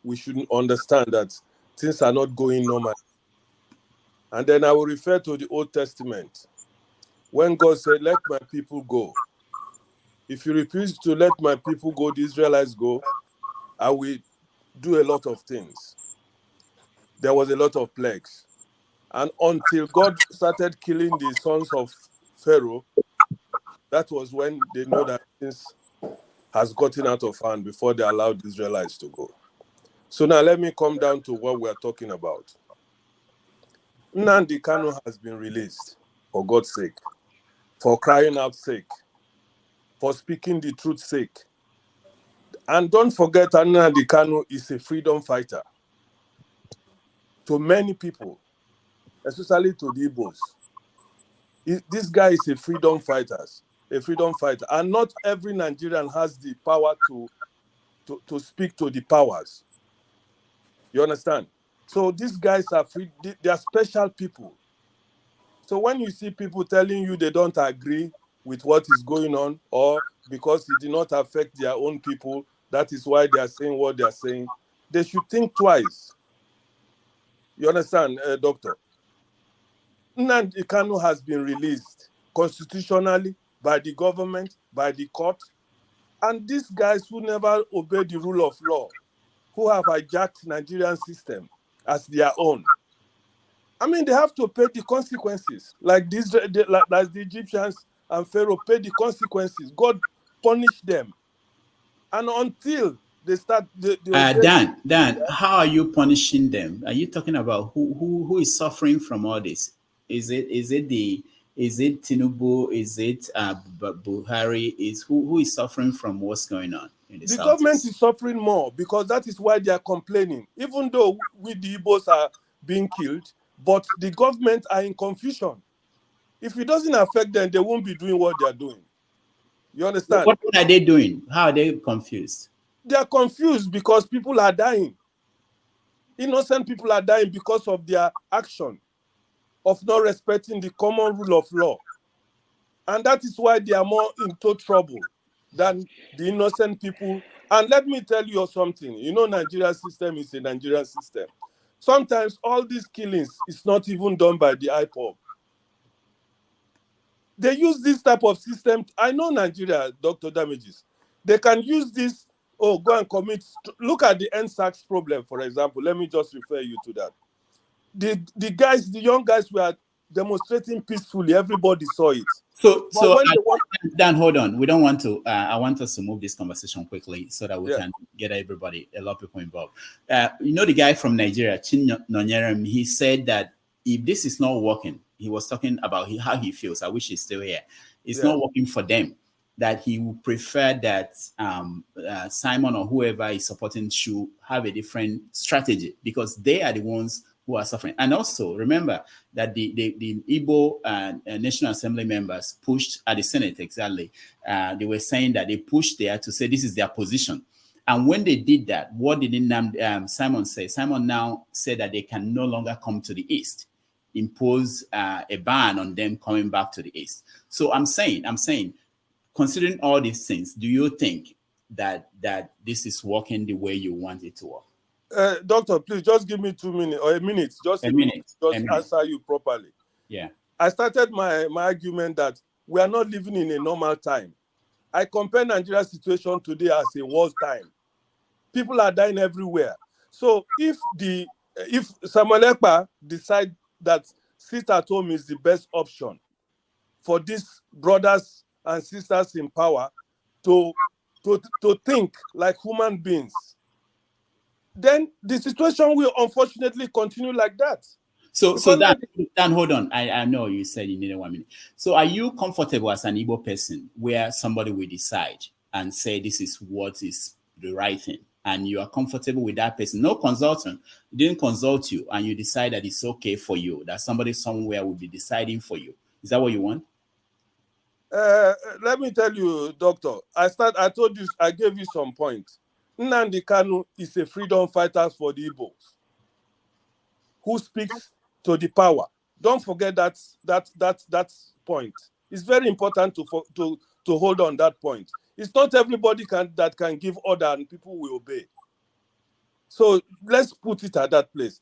we should understand that things are not going normal. And then I will refer to the Old Testament. When God said, let my people go. If you refuse to let my people go, the Israelites go, I will do a lot of things. There was a lot of plagues. And until God started killing the sons of Pharaoh, that was when they know that things has gotten out of hand before they allowed the Israelites to go. So now let me come down to what we're talking about. Nnamdi Kanu has been released, for God's sake, for crying out sake, for speaking the truth sake. And don't forget that Nnamdi Kanu is a freedom fighter to many people, especially to the Igbos. This guy is a freedom fighter, and not every Nigerian has the power to speak to the powers. You understand? So these guys are free. They are special people. So when you see people telling you they don't agree with what is going on, or because it did not affect their own people, that is why they are saying what they are saying, they should think twice. You understand, Doctor? Nnamdi Kanu has been released constitutionally by the government, by the court, and these guys who never obey the rule of law, who have hijacked Nigerian system as their own, I mean, they have to pay the consequences, like the Egyptians and Pharaoh paid the consequences. God punished them, and until they start, Dan, how are you punishing them? Are you talking about who is suffering from all this? Is it Tinubu? Is it Buhari? Who is suffering from what's going on in the the government Southeast? is suffering more, because that is why they are complaining. Even though we the Igbos are being killed, but the government are in confusion. If it doesn't affect them, they won't be doing what they are doing. You understand? What are they doing? How are they confused? They are confused because people are dying. Innocent people are dying because of their action of not respecting the common rule of law. And that is why they are more into trouble than the innocent people. And let me tell you something. You know, Nigerian system is a Nigerian system. Sometimes all these killings is not even done by the IPOB. They use this type of system. I know Nigeria, Dr. Damages. They can use this, go and commit. Look at the NSAX problem, for example. Let me just refer you to that. The young guys were demonstrating peacefully. Everybody saw it. Dan, hold on. We don't want to. I want us to move this conversation quickly so that we can get everybody, a lot of people involved. You know, the guy from Nigeria, Chin Nonyerem, he said that if this is not working, he was talking about how he feels. I wish he's still here. It's not working for them. That he would prefer that Simon or whoever is supporting should have a different strategy, because they are the ones who are suffering. And also remember that the Igbo National Assembly members pushed at the Senate, exactly. They were saying that they pushed there to say this is their position. And when they did that, what did Simon say? Simon now said that they can no longer come to the East, impose a ban on them coming back to the East. So I'm saying, considering all these things, do you think that this is working the way you want it to work? Doctor, please just give me 2 minutes or a minute. Just a minute. Answer you properly. Yeah. I started my argument that we are not living in a normal time. I compare Nigeria's situation today as a war time. People are dying everywhere. So if Simon Ekpa decide that sit at home is the best option for these brothers and sisters in power to think like human beings, then the situation will unfortunately continue like that. So Dan, hold on. I know you said you needed 1 minute. So are you comfortable as an Igbo person where somebody will decide and say this is what is the right thing, and you are comfortable with that person? No consultant didn't consult you, and you decide that it's okay for you, that somebody somewhere will be deciding for you. Is that what you want? Let me tell you, Doctor. I gave you some points. Nnamdi Kanu is a freedom fighter for the Igbos who speaks to the power. Don't forget that point. It's very important to hold on that point. It's not everybody that can give order and people will obey. So let's put it at that place.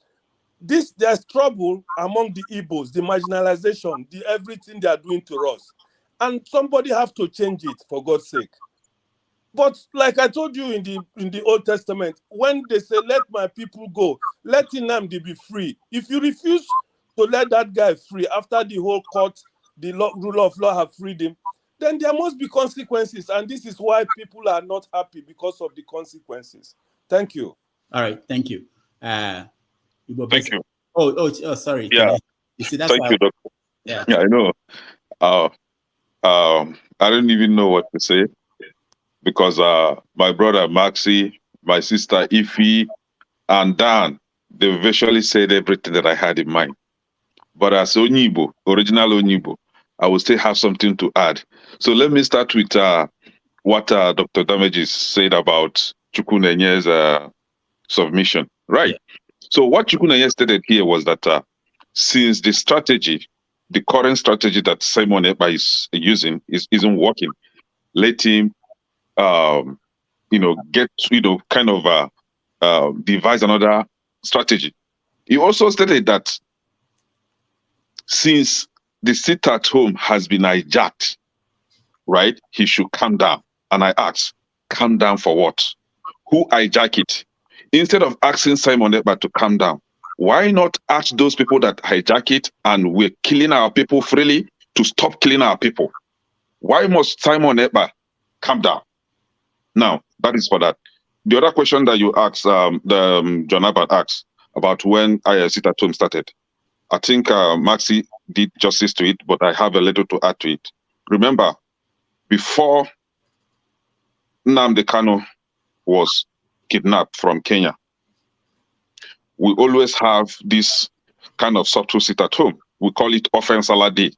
There's trouble among the Igbos, the marginalization, the everything they are doing to us. And somebody have to change it, for God's sake. But like I told you in the Old Testament, when they say, let my people go, let Nnamdi be free. If you refuse to let that guy free after the whole court, the rule of law have freed him, then there must be consequences. And this is why people are not happy, because of the consequences. Thank you. All right, thank you. Thank you. Oh, sorry. Yeah. You see, that's Thank you, Doctor. Yeah. Yeah, I know. I don't even know what to say, because my brother Maxi, my sister Ify, and Dan, they virtually said everything that I had in mind. But as Onyibo, original Onyibo, I will still have something to add. So let me start with what Dr. Damages said about Chukwunenye's submission. Right. Yeah. So what Chukwunenye stated here was that since the current strategy that Simon Ekpa is using isn't working, let him, devise another strategy. He also stated that since the sit at home has been hijacked, right, he should calm down. And I asked, calm down for what? Who hijack it? Instead of asking Simon Ekpa to calm down, why not ask those people that hijack it and we're killing our people freely to stop killing our people? Why must Simon Ekpa calm down? Now, that is for that. The other question that you asked, John Abbott asked about when I sit at home started, I think Maxi did justice to it, but I have a little to add to it. Remember, before Nnamdi Kanu was kidnapped from Kenya, we always have this kind of subtle sit at home. We call it offense salad day,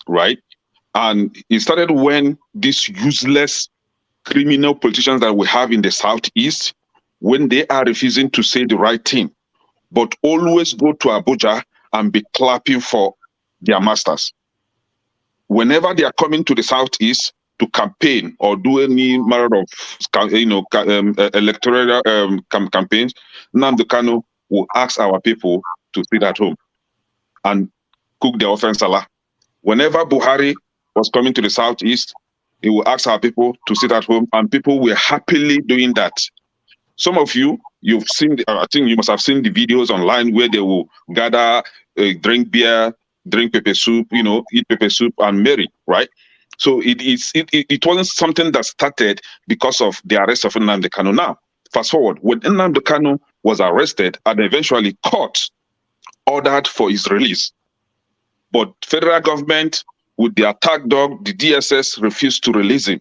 right? And it started when these useless criminal politicians that we have in the Southeast, when they are refusing to say the right thing, but always go to Abuja and be clapping for their masters. Whenever they are coming to the Southeast to campaign or do any manner of electoral campaigns, Nnamdi Kanu will ask our people to sit at home and cook their offense salad. Whenever Buhari was coming to the Southeast, he will ask our people to sit at home, and people were happily doing that. Some of you've seen, I think you must have seen the videos online where they will gather, drink beer, drink pepper soup, eat pepper soup and marry, right? So it wasn't something that started because of the arrest of Nnamdi Kanu. Now, fast forward, when Nnamdi Kanu was arrested and eventually court ordered for his release, but federal government with the attack dog, the DSS, refused to release him,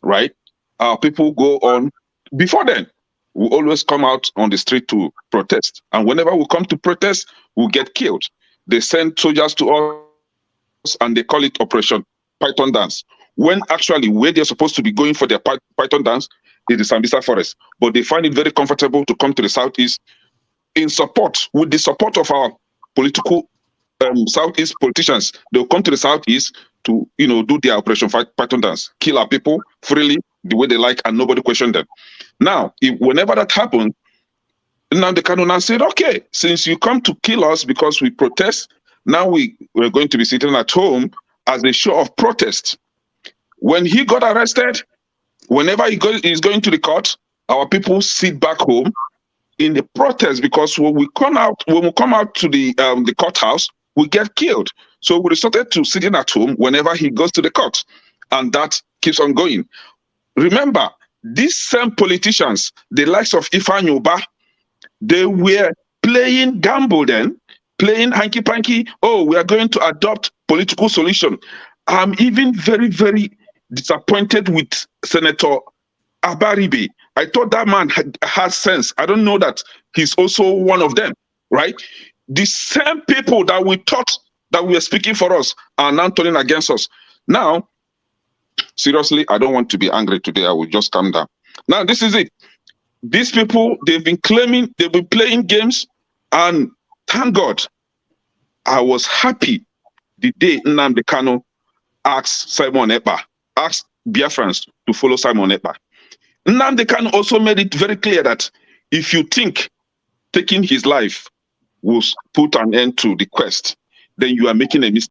right? Our people go on. Before then, we always come out on the street to protest. And whenever we come to protest, we get killed. They send soldiers to us and they call it Operation Python Dance. When actually where they're supposed to be going for their Python Dance is the Sambisa Forest. But they find it very comfortable to come to the Southeast with the support of our political Southeast politicians. They'll come to the Southeast to, do their Operation Python Dance, kill our people freely the way they like, and nobody questioned them. Now, whenever that happened, Nnamdi Kanu now said, okay, since you come to kill us because we protest, now we're going to be sitting at home as a show of protest. When he got arrested, whenever he's going to the court, our people sit back home in the protest, because when we come out to the courthouse, we get killed. So we resorted to sitting at home whenever he goes to the court, and that keeps on going. Remember, these same politicians, the likes of Ifeanyi Uba, they were playing gamble then, playing hanky-panky. Oh, we are going to adopt political solution. I'm even very, very disappointed with Senator Abaribe. I thought that man had sense. I don't know that he's also one of them, right? The same people that we thought that were speaking for us are now turning against us. Now, seriously, I don't want to be angry today. I will just calm down. Now, this is it. These people, they've been playing games, and thank God, I was happy the day Nnamdi Kanu asked Simon Ekpa, asked Biafrans to follow Simon Ekpa. Nnamdi Kanu also made it very clear that If you think taking his life will put an end to the quest, then you are making a mistake.